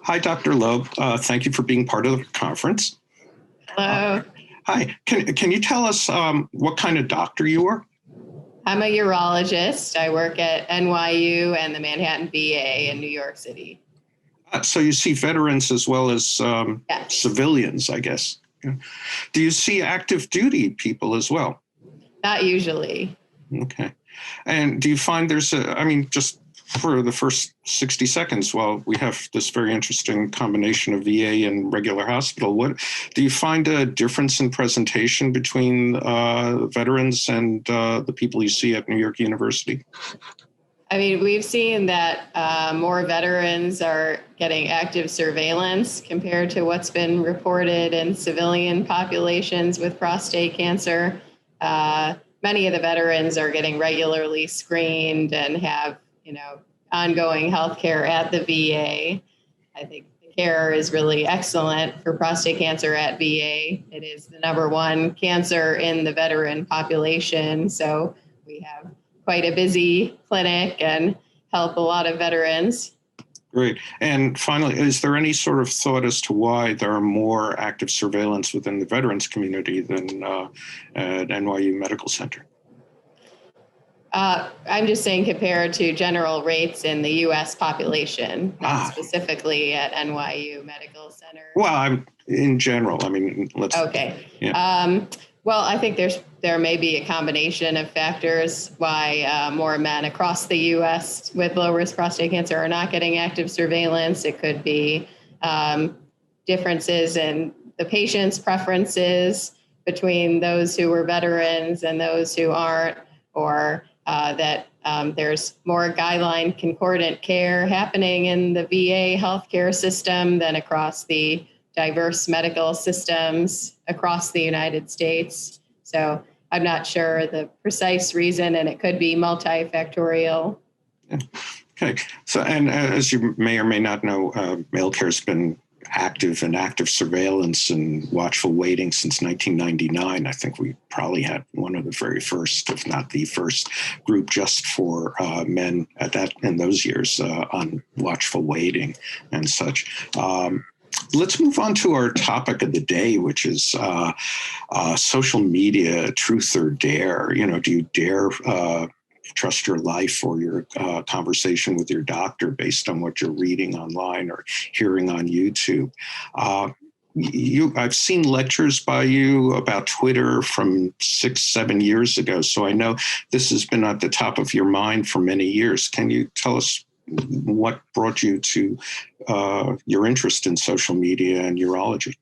Hi, Dr. Loeb. Thank you for being part of the conference. Hello. Hi. Can you tell us what kind of doctor you are? I'm a urologist. I work at NYU and the Manhattan VA in New York City. So you see veterans as well as Yes. civilians, I guess. Yeah. Do you see active duty people as well? Not usually. Okay. And do you find just for the first 60 seconds, while we have this very interesting combination of VA and regular hospital, what do you find a difference in presentation between veterans and the people you see at New York University? I mean, we've seen that more veterans are getting active surveillance compared to what's been reported in civilian populations with prostate cancer. Many of the veterans are getting regularly screened and have, ongoing health care at the VA. I think the care is really excellent for prostate cancer at VA. It is the number one cancer in the veteran population. So we have quite a busy clinic and help a lot of veterans. Great. And finally, is there any sort of thought as to why there are more active surveillance within the veterans community than at NYU Medical Center? I'm just saying compared to general rates in the U.S. population, not specifically at NYU Medical Center. Well, in general. Let's. Okay. Yeah. Well, I think there may be a combination of factors why more men across the U.S. with low-risk prostate cancer are not getting active surveillance. It could be differences in the patient's preferences between those who were veterans and those who aren't, or that there's more guideline concordant care happening in the VA healthcare system than across the diverse medical systems across the United States. So I'm not sure the precise reason, and it could be multifactorial. Yeah. Okay. So, and as you may or may not know, Malecare has been active in active surveillance and watchful waiting since 1999. I think we probably had one of the very first, if not the first, group just for men in those years on watchful waiting and such. Let's move on to our topic of the day, which is social media, truth or dare. Do you dare trust your life or your conversation with your doctor based on what you're reading online or hearing on YouTube? I've seen lectures by you about Twitter from 6-7 years ago, so I know this has been at the top of your mind for many years. Can you tell us what brought you to your interest in social media and urology?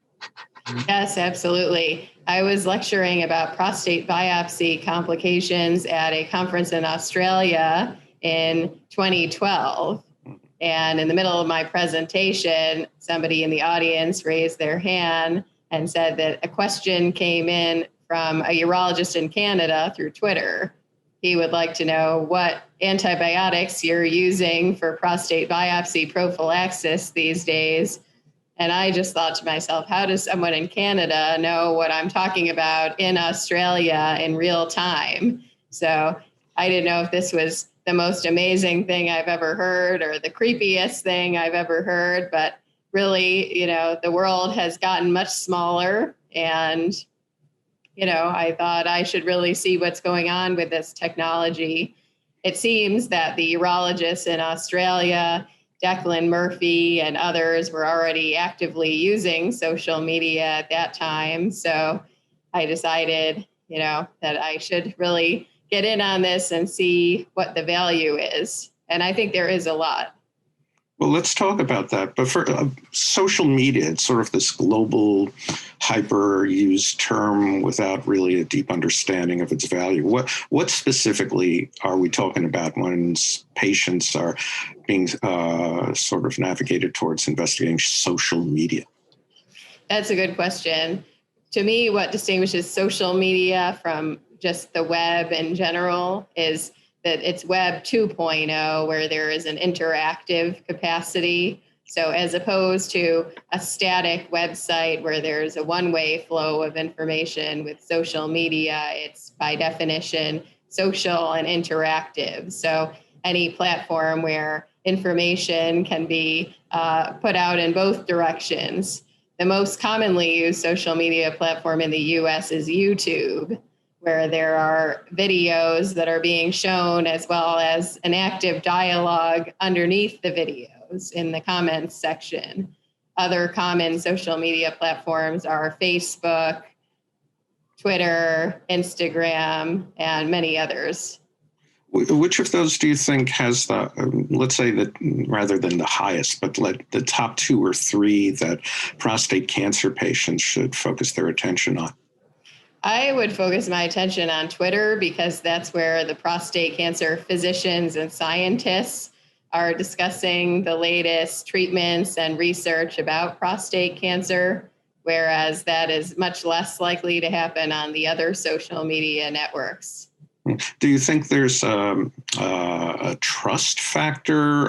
Yes, absolutely. I was lecturing about prostate biopsy complications at a conference in Australia in 2012. And in the middle of my presentation, somebody in the audience raised their hand and said that a question came in from a urologist in Canada through Twitter. He would like to know what antibiotics you're using for prostate biopsy prophylaxis these days. And I just thought to myself, how does someone in Canada know what I'm talking about in Australia in real time? So I didn't know if this was the most amazing thing I've ever heard or the creepiest thing I've ever heard. But really, the world has gotten much smaller. And, I thought I should really see what's going on with this technology. It seems that the urologists in Australia, Declan Murphy and others, were already actively using social media at that time. So I decided, that I should really get in on this and see what the value is. And I think there is a lot. Well, let's talk about that. But for social media, it's sort of this global, hyper-used term without really a deep understanding of its value. What specifically are we talking about when patients are being sort of navigated towards investigating social media? That's a good question. To me, what distinguishes social media from just the web in general is that it's Web 2.0, where there is an interactive capacity. So as opposed to a static website where there's a one-way flow of information, with social media, it's by definition social and interactive. So any platform where information can be put out in both directions. The most commonly used social media platform in the US is YouTube, where there are videos that are being shown as well as an active dialogue underneath the videos in the comments section. Other common social media platforms are Facebook, Twitter, Instagram, and many others. Which of those do you think has the, let's say that rather than the highest, but the top 2 or 3 that prostate cancer patients should focus their attention on? I would focus my attention on Twitter because that's where the prostate cancer physicians and scientists are discussing the latest treatments and research about prostate cancer, whereas that is much less likely to happen on the other social media networks. Do you think there's a trust factor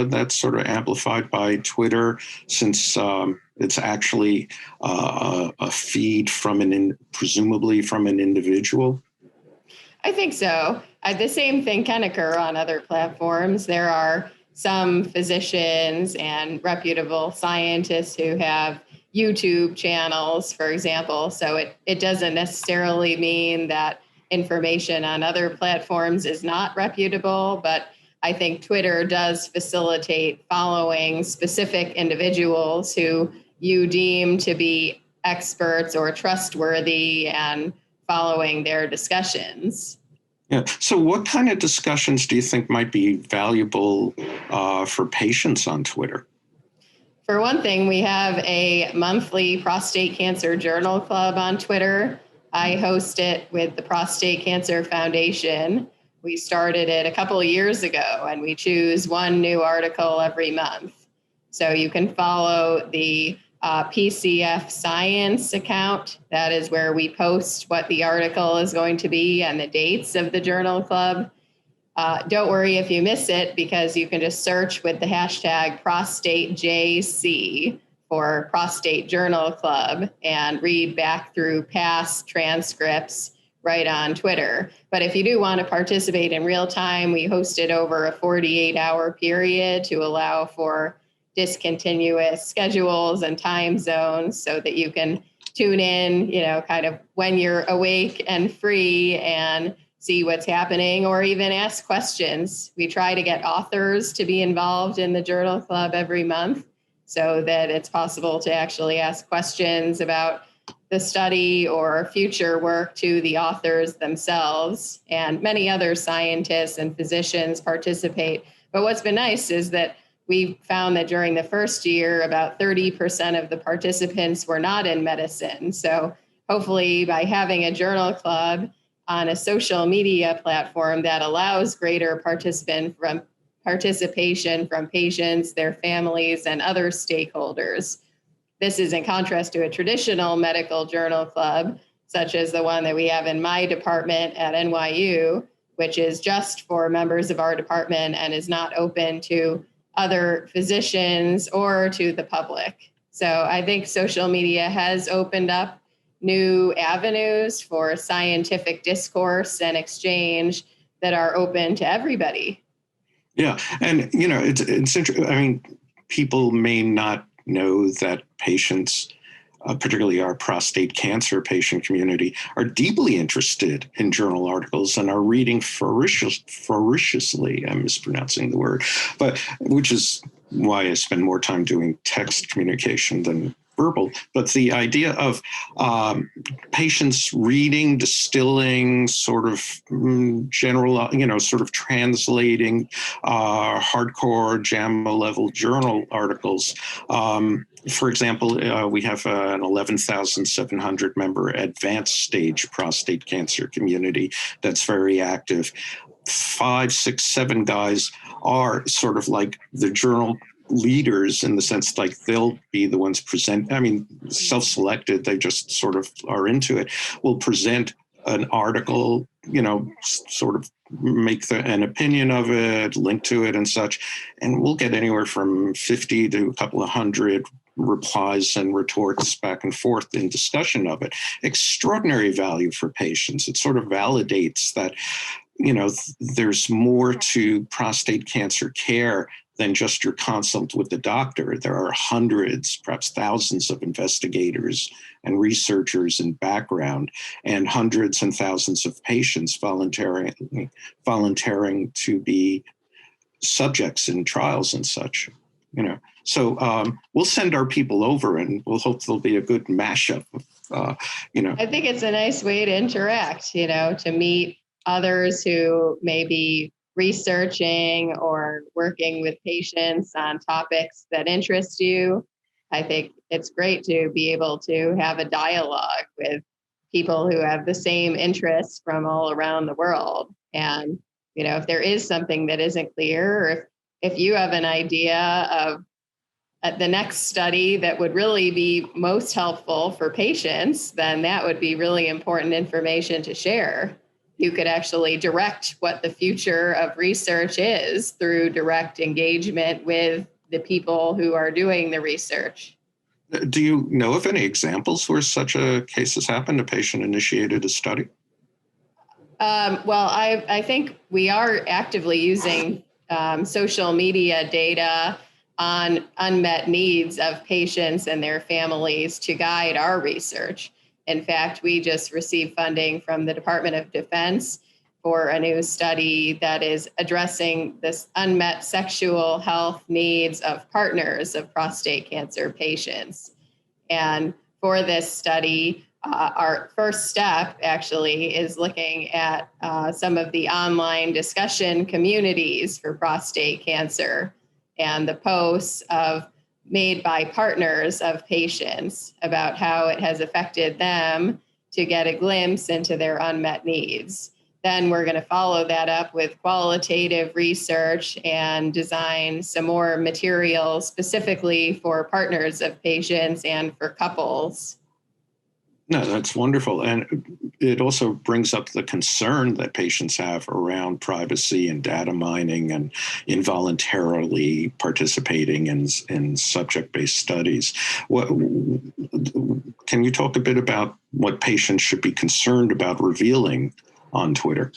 that's sort of amplified by Twitter, since it's actually a feed from presumably from an individual? I think so. The same thing can occur on other platforms. There are some physicians and reputable scientists who have YouTube channels, for example. So it doesn't necessarily mean that information on other platforms is not reputable, but I think Twitter does facilitate following specific individuals who you deem to be experts or trustworthy and following their discussions. Yeah. So what kind of discussions do you think might be valuable for patients on Twitter? For one thing, we have a monthly prostate cancer journal club on Twitter. I host it with the Prostate Cancer Foundation. We started it a couple of years ago, and we choose one new article every month. So you can follow the PCF Science account. That is where we post what the article is going to be and the dates of the journal club. Don't worry if you miss it, because you can just search with the hashtag ProstateJC for Prostate Journal Club and read back through past transcripts right on Twitter. But if you do want to participate in real time, we host it over a 48-hour period to allow for discontinuous schedules and time zones so that you can tune in, kind of when you're awake and free and see what's happening, or even ask questions. We try to get authors to be involved in the journal club every month so that it's possible to actually ask questions about the study or future work to the authors themselves. And many other scientists and physicians participate. But what's been nice is that we found that during the first year, about 30% of the participants were not in medicine. So hopefully by having a journal club on a social media platform that allows greater participation from patients, their families, and other stakeholders. This is in contrast to a traditional medical journal club, such as the one that we have in my department at NYU, which is just for members of our department and is not open to other physicians or to the public. So I think social media has opened up new avenues for scientific discourse and exchange that are open to everybody. Yeah. And, it's interesting. I mean, people may not know that patients, particularly our prostate cancer patient community, are deeply interested in journal articles and are reading voraciously, I'm mispronouncing the word, but which is why I spend more time doing text communication than verbal. But the idea of patients reading, distilling, sort of general, sort of translating hardcore JAMA level journal articles. For example, we have an 11,700 member advanced stage prostate cancer community that's very active. 5, 6, 7 guys are sort of like the journal leaders in the sense like they'll be the ones self-selected, they just sort of are into it, will present an article, sort of make an opinion of it, link to it and such. And we'll get anywhere from 50 to a couple of hundred replies and retorts back and forth in discussion of it. Extraordinary value for patients. It sort of validates that, there's more to prostate cancer care than just your consult with the doctor. There are hundreds, perhaps thousands of investigators and researchers in background, and hundreds and thousands of patients volunteering to be subjects in trials and such. So we'll send our people over, and we'll hope there'll be a good mashup of, I think it's a nice way to interact, to meet others who may be researching or working with patients on topics that interest you. I think it's great to be able to have a dialogue with people who have the same interests from all around the world. And, if there is something that isn't clear, or if you have an idea of the next study that would really be most helpful for patients, then that would be really important information to share. You could actually direct what the future of research is through direct engagement with the people who are doing the research. Do you know of any examples where such a case has happened, a patient initiated a study? Well, I think we are actively using social media data on unmet needs of patients and their families to guide our research. In fact, we just received funding from the Department of Defense for a new study that is addressing this unmet sexual health needs of partners of prostate cancer patients. And for this study, our first step actually is looking at some of the online discussion communities for prostate cancer and the posts made by partners of patients about how it has affected them to get a glimpse into their unmet needs. Then we're going to follow that up with qualitative research and design some more materials specifically for partners of patients and for couples. No, that's wonderful. And it also brings up the concern that patients have around privacy and data mining and involuntarily participating in subject-based studies. Can you talk a bit about what patients should be concerned about revealing on Twitter?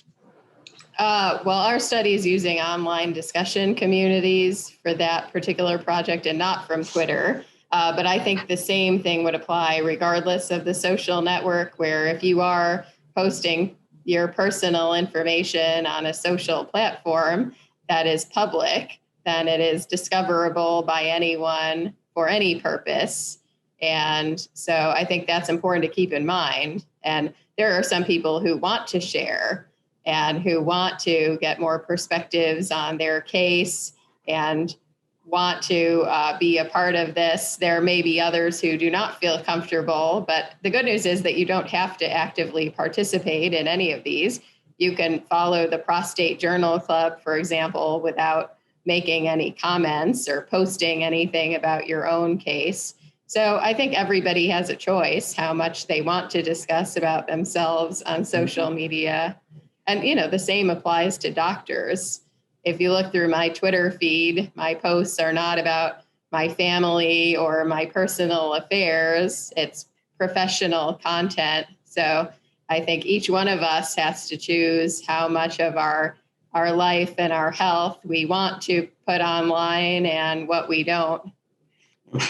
Well, our study is using online discussion communities for that particular project and not from Twitter. But I think the same thing would apply regardless of the social network, where if you are posting your personal information on a social platform that is public, then it is discoverable by anyone for any purpose. And so I think that's important to keep in mind. And there are some people who want to share and who want to get more perspectives on their case and want to be a part of this. There may be others who do not feel comfortable, but the good news is that you don't have to actively participate in any of these. You can follow the Prostate Journal Club, for example, without making any comments or posting anything about your own case. So I think everybody has a choice how much they want to discuss about themselves on social media. And, the same applies to doctors. If you look through my Twitter feed, my posts are not about my family or my personal affairs. It's professional content. So I think each one of us has to choose how much of our life and our health we want to put online and what we don't.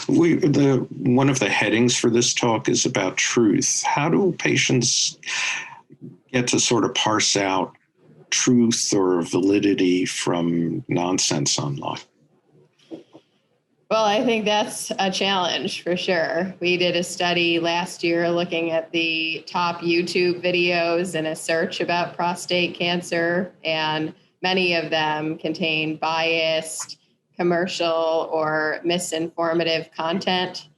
One of the headings for this talk is about truth. How do patients get to sort of parse out truth or validity from nonsense online? Well, I think that's a challenge for sure. We did a study last year looking at the top YouTube videos in a search about prostate cancer, and many of them contain biased, commercial, or misinformative content.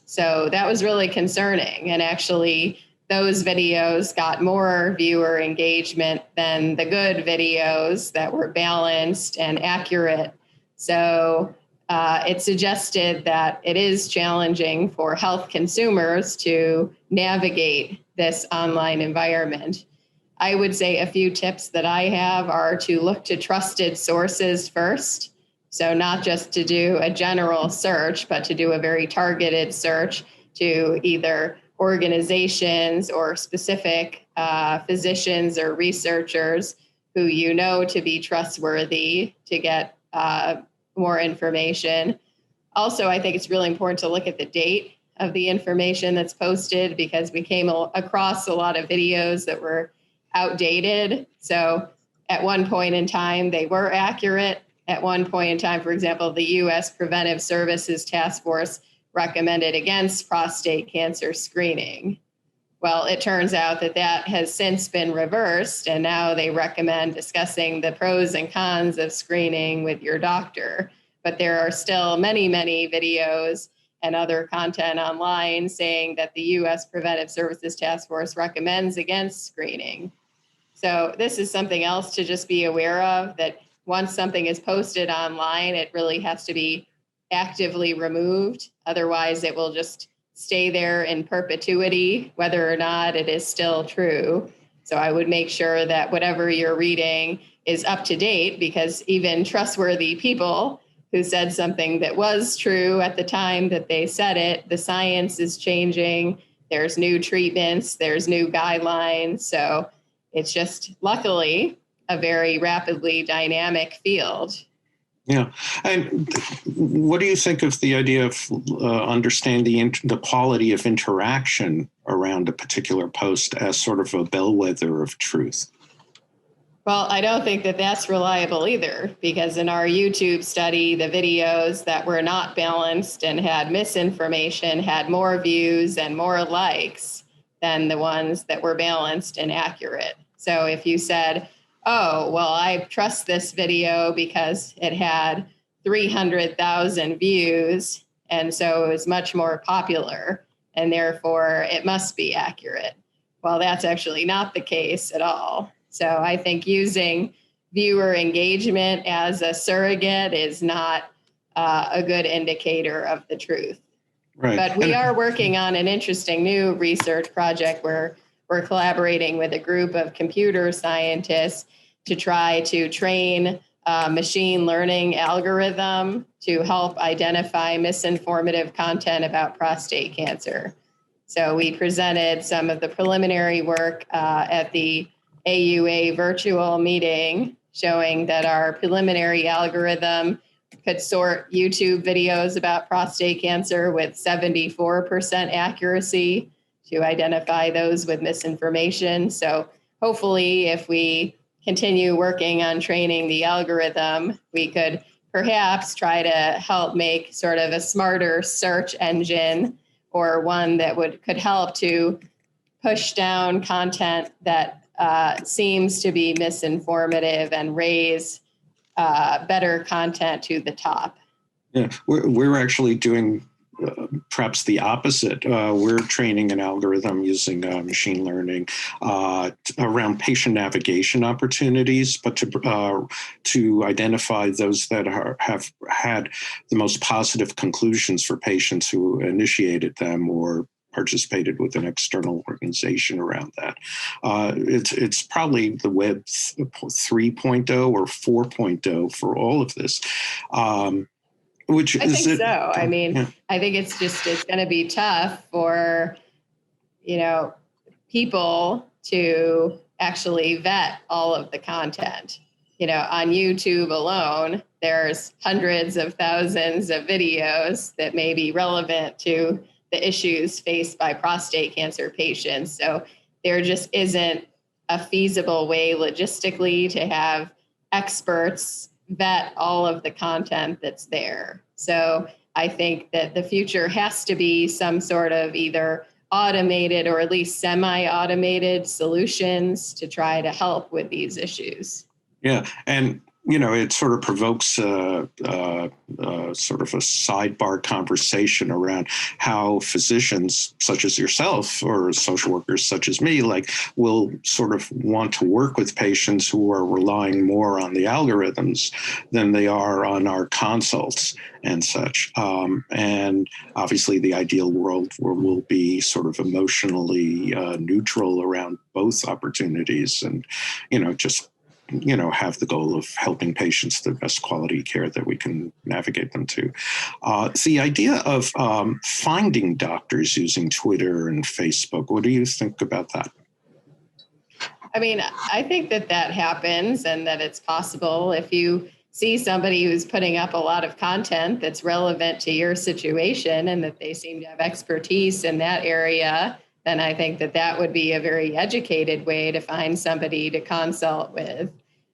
So that was really concerning. And actually, those videos got more viewer engagement than the good videos that were balanced and accurate. So it suggested that it is challenging for health consumers to navigate this online environment. I would say a few tips that I have are to look to trusted sources first. So not just to do a general search, but to do a very targeted search to either organizations or specific physicians or researchers who you know to be trustworthy to get more information. Also, I think it's really important to look at the date of the information that's posted, because we came across a lot of videos that were outdated. So at one point in time, they were accurate. At one point in time, for example, the U.S. Preventive Services Task Force recommended against prostate cancer screening. Well, it turns out that that has since been reversed, and now they recommend discussing the pros and cons of screening with your doctor. But there are still many, many videos and other content online saying that the U.S. Preventive Services Task Force recommends against screening. So this is something else to just be aware of, that once something is posted online, it really has to be actively removed. Otherwise, it will just stay there in perpetuity, whether or not it is still true. So I would make sure that whatever you're reading is up to date, because even trustworthy people who said something that was true at the time that they said it, the science is changing. There's new treatments, there's new guidelines. So it's just, luckily, a very rapidly dynamic field. Yeah. And what do you think of the idea of understanding the quality of interaction around a particular post as sort of a bellwether of truth? Well, I don't think that that's reliable either, because in our YouTube study, the videos that were not balanced and had misinformation had more views and more likes than the ones that were balanced and accurate. So if you said, oh, well, I trust this video because it had 300,000 views, and so it was much more popular, and therefore it must be accurate. Well, that's actually not the case at all. So I think using viewer engagement as a surrogate is not a good indicator of the truth. Right. But we are working on an interesting new research project where we're collaborating with a group of computer scientists to try to train a machine learning algorithm to help identify misinformative content about prostate cancer. So we presented some of the preliminary work at the AUA virtual meeting, showing that our preliminary algorithm could sort YouTube videos about prostate cancer with 74% accuracy to identify those with misinformation. So hopefully, if we continue working on training the algorithm, we could perhaps try to help make sort of a smarter search engine, or one that could help to push down content that seems to be misinformative and raise better content to the top. Yeah, we're actually doing perhaps the opposite. We're training an algorithm using machine learning around patient navigation opportunities, but to identify those that have had the most positive conclusions for patients who initiated them or participated with an external organization around that. It's probably the Web 3.0 or 4.0 for all of this. Which I think so. I mean, yeah. I think it's going to be tough for, people to actually vet all of the content. On YouTube alone, there's hundreds of thousands of videos that may be relevant to the issues faced by prostate cancer patients. So there just isn't a feasible way logistically to have experts vet all of the content that's there. So I think that the future has to be some sort of either automated or at least semi-automated solutions to try to help with these issues. Yeah, and it sort of provokes sort of a sidebar conversation around how physicians such as yourself or social workers such as me, will sort of want to work with patients who are relying more on the algorithms than they are on our consults and such. And obviously the ideal world where we'll be sort of emotionally neutral around both opportunities and, just have the goal of helping patients the best quality care that we can navigate them to. The idea of finding doctors using Twitter and Facebook, what do you think about that? I mean, I think that happens and that it's possible. If you see somebody who's putting up a lot of content that's relevant to your situation and that they seem to have expertise in that area, then I think that that would be a very educated way to find somebody to consult with.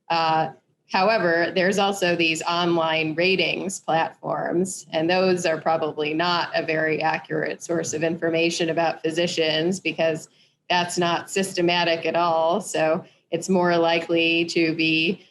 However, there's also these online ratings platforms, and those are probably not a very accurate source of information about physicians because that's not systematic at all. So it's more likely to be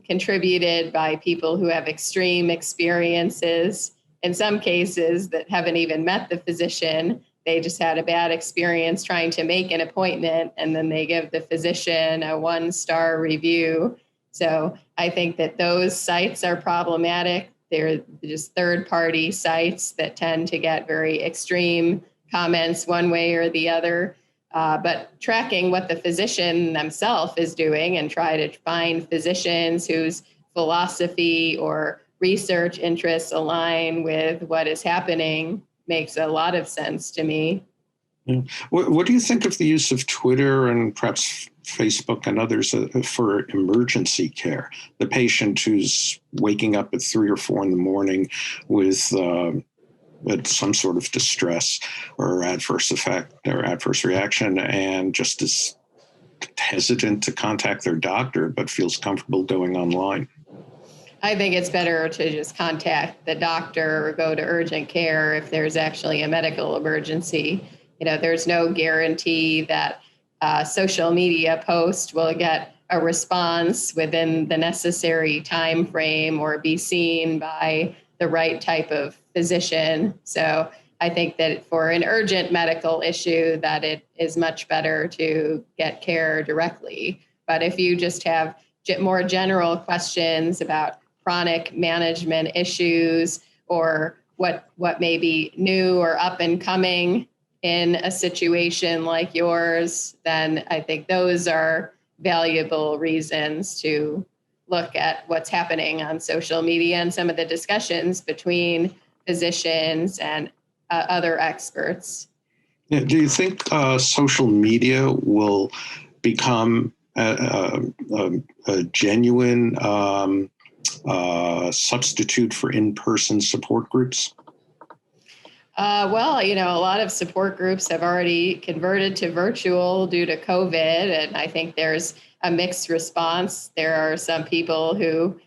contributed by people who have extreme experiences, in some cases that haven't even met the physician. They just had a bad experience trying to make an appointment, and then they give the physician a 1-star review. So I think that those sites are problematic. They're just third-party sites that tend to get very extreme comments one way or the other. But tracking what the physician themselves is doing and try to find physicians whose philosophy or research interests align with what is happening makes a lot of sense to me. Yeah. What do you think of the use of Twitter and perhaps Facebook and others for emergency care? The patient who's waking up at 3 or 4 in the morning with some sort of distress or adverse effect or adverse reaction and just is hesitant to contact their doctor, but feels comfortable going online. I think it's better to just contact the doctor or go to urgent care if there's actually a medical emergency. There's no guarantee that a social media post will get a response within the necessary time frame or be seen by the right type of physician. So I think that for an urgent medical issue, that it is much better to get care directly. But if you just have more general questions about chronic management issues or what may be new or up and coming in a situation like yours, then I think those are valuable reasons to look at what's happening on social media and some of the discussions between physicians and other experts. Yeah, do you think social media will become a genuine substitute for in-person support groups? Well, a lot of support groups have already converted to virtual due to COVID, and I think there's a mixed response. There are some people who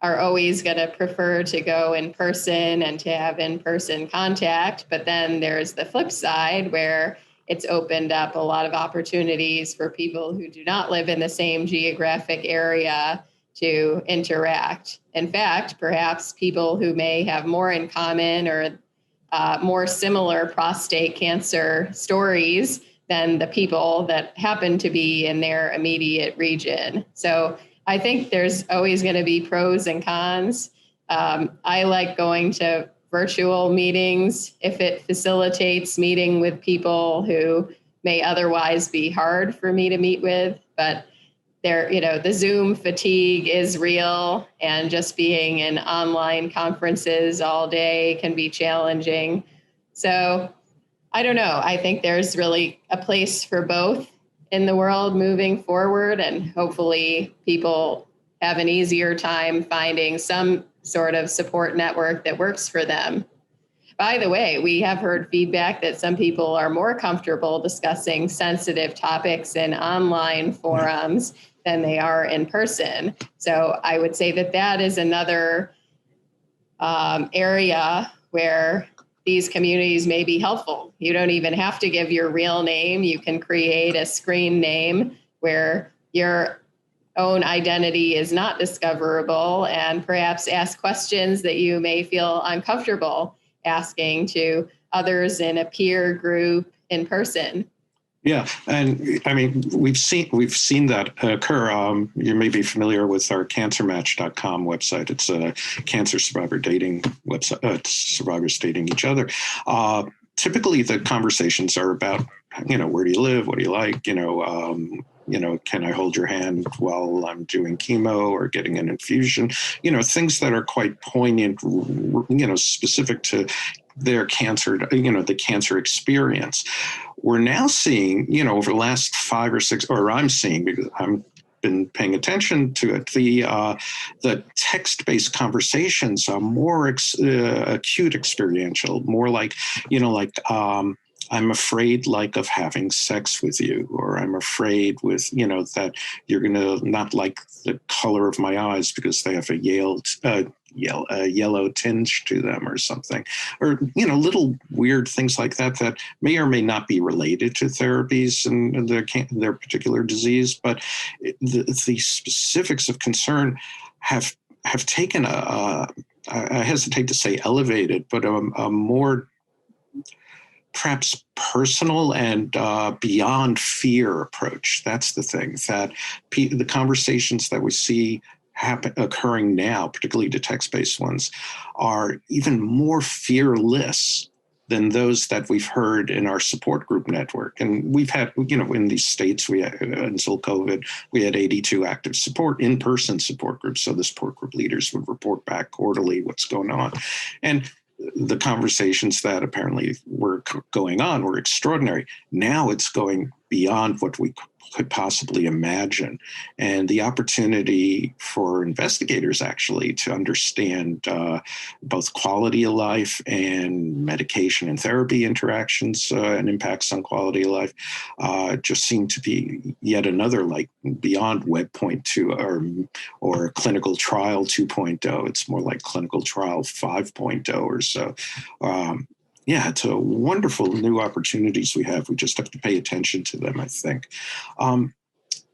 are always going to prefer to go in person and to have in-person contact, but then there's the flip side where it's opened up a lot of opportunities for people who do not live in the same geographic area to interact. In fact, perhaps people who may have more in common or more similar prostate cancer stories than the people that happen to be in their immediate region. So I think there's always going to be pros and cons. I like going to virtual meetings if it facilitates meeting with people who may otherwise be hard for me to meet with, but the Zoom fatigue is real, and just being in online conferences all day can be challenging. So I don't know. I think there's really a place for both in the world moving forward, and hopefully people have an easier time finding some sort of support network that works for them. By the way, we have heard feedback that some people are more comfortable discussing sensitive topics in online forums than they are in person. So I would say that that is another area where these communities may be helpful. You don't even have to give your real name. You can create a screen name where your own identity is not discoverable, and perhaps ask questions that you may feel uncomfortable asking to others in a peer group in person. Yeah, and I mean, we've seen that occur. You may be familiar with our cancermatch.com website. It's a cancer survivor dating website. Survivors dating each other. Typically, the conversations are about, where do you live? What do you like? Can I hold your hand while I'm doing chemo or getting an infusion? Things that are quite poignant, specific to their cancer, the cancer experience. We're now seeing, over the last 5 or 6, or I'm seeing, because I'm been paying attention to it, the text-based conversations are more acute experiential, more like, I'm afraid like of having sex with you, or I'm afraid with, that you're going to not like the color of my eyes because they have a yellow tinge to them or something, or, little weird things like that may or may not be related to therapies and their particular disease. But the specifics of concern have taken I hesitate to say elevated, but a more perhaps personal and beyond fear approach. That's the thing, that the conversations that we see occurring now, particularly the text-based ones, are even more fearless than those that we've heard in our support group network. And we've had, in these states, until COVID, we had 82 active in-person support groups. So the support group leaders would report back quarterly what's going on. And the conversations that apparently were going on were extraordinary. Now it's going beyond what we could possibly imagine. And the opportunity for investigators actually to understand both quality of life and medication and therapy interactions and impacts on quality of life just seem to be yet another, like, beyond Web 2.2 or clinical trial 2.0. It's more like clinical trial 5.0 or so. It's a wonderful new opportunities we have. We just have to pay attention to them, I think.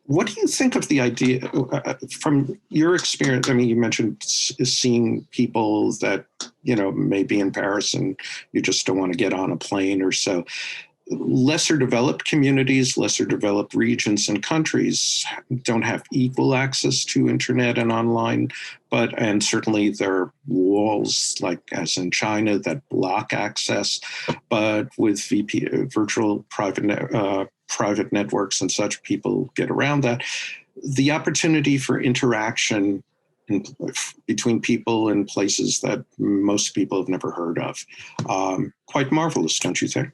What do you think of the idea from your experience? I mean, you mentioned seeing people that, may be in Paris and you just don't want to get on a plane or so. Lesser developed communities, lesser developed regions and countries don't have equal access to internet and online, and certainly there are walls, like as in China, that block access. But with virtual private networks and such, people get around that. The opportunity for interaction between people in places that most people have never heard of, quite marvelous, don't you think?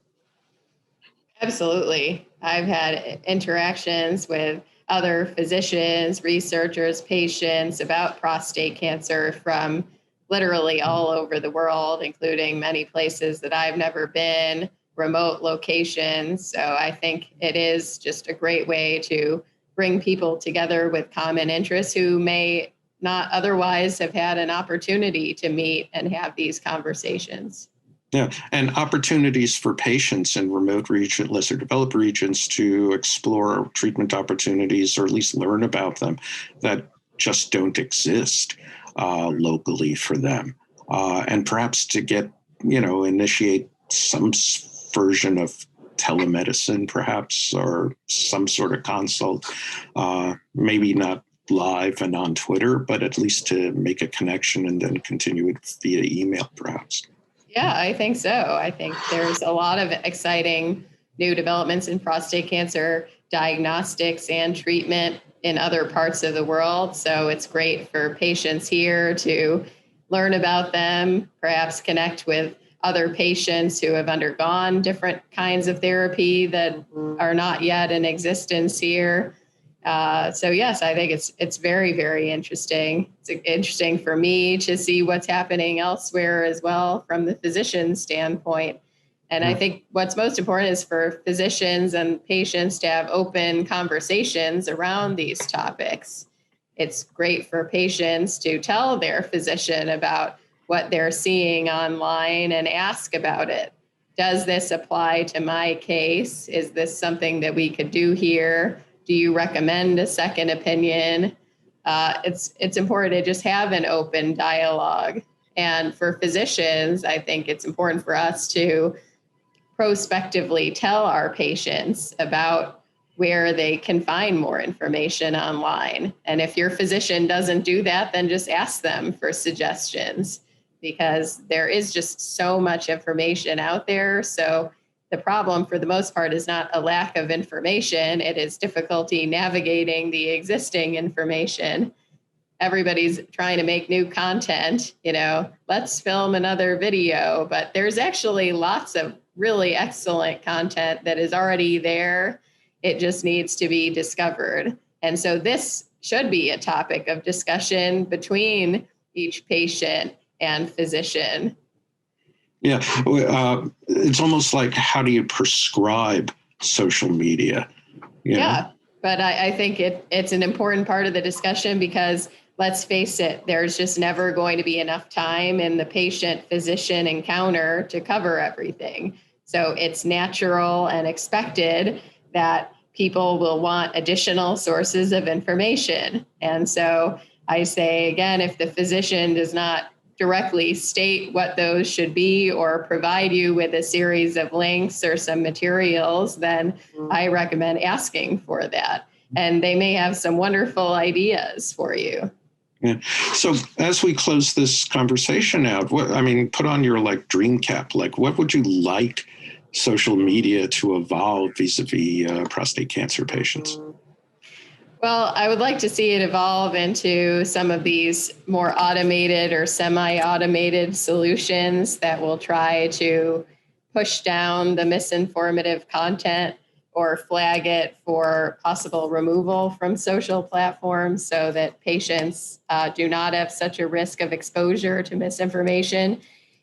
Absolutely. I've had interactions with other physicians, researchers, patients about prostate cancer from literally all over the world, including many places that I've never been, remote locations. So I think it is just a great way to bring people together with common interests who may not otherwise have had an opportunity to meet and have these conversations. Yeah, and opportunities for patients in remote regions, lesser developed regions, to explore treatment opportunities or at least learn about them that just don't exist locally for them. And perhaps to get, initiate some version of telemedicine, perhaps, or some sort of consult, maybe not live and on Twitter, but at least to make a connection and then continue it via email, perhaps. Yeah, I think so. I think there's a lot of exciting new developments in prostate cancer diagnostics and treatment in other parts of the world. So it's great for patients here to learn about them, perhaps connect with other patients who have undergone different kinds of therapy that are not yet in existence here. So yes, I think it's very, very interesting. It's interesting for me to see what's happening elsewhere as well from the physician standpoint. And I think what's most important is for physicians and patients to have open conversations around these topics. It's great for patients to tell their physician about what they're seeing online and ask about it. Does this apply to my case? Is this something that we could do here? Do you recommend a second opinion? It's important to just have an open dialogue. And for physicians, I think it's important for us to prospectively tell our patients about where they can find more information online. And if your physician doesn't do that, then just ask them for suggestions, because there is just so much information out there. So the problem, for the most part, is not a lack of information. It is difficulty navigating the existing information. Everybody's trying to make new content, let's film another video, but there's actually lots of really excellent content that is already there. It just needs to be discovered. And so this should be a topic of discussion between each patient and physician. Yeah, it's almost like, how do you prescribe social media? Yeah, but I think it's an important part of the discussion, because let's face it, there's just never going to be enough time in the patient-physician encounter to cover everything. So it's natural and expected that people will want additional sources of information. And so I say, again, if the physician does not directly state what those should be or provide you with a series of links or some materials, then I recommend asking for that. And they may have some wonderful ideas for you. Yeah. So as we close this conversation out, put on your dream cap. What would you like social media to evolve vis-a-vis prostate cancer patients? Well, I would like to see it evolve into some of these more automated or semi-automated solutions that will try to push down the misinformative content or flag it for possible removal from social platforms, so that patients do not have such a risk of exposure to misinformation.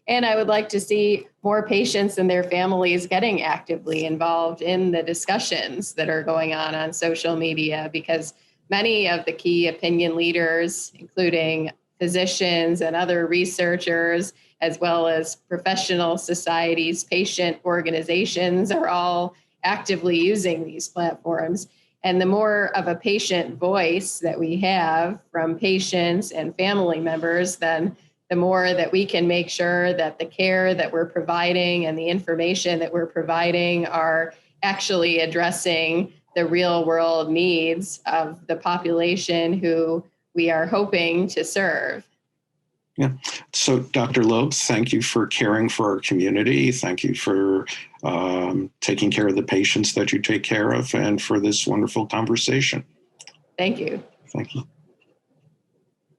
And I would like to see more patients and their families getting actively involved in the discussions that are going on social media, because many of the key opinion leaders, including physicians and other researchers, as well as professional societies, patient organizations, are all actively using these platforms. And the more of a patient voice that we have from patients and family members, then the more that we can make sure that the care that we're providing and the information that we're providing are actually addressing the real world needs of the population who we are hoping to serve. Yeah. So, Dr. Loeb, thank you for caring for our community. Thank you for taking care of the patients that you take care of, and for this wonderful conversation. Thank you. Thank you.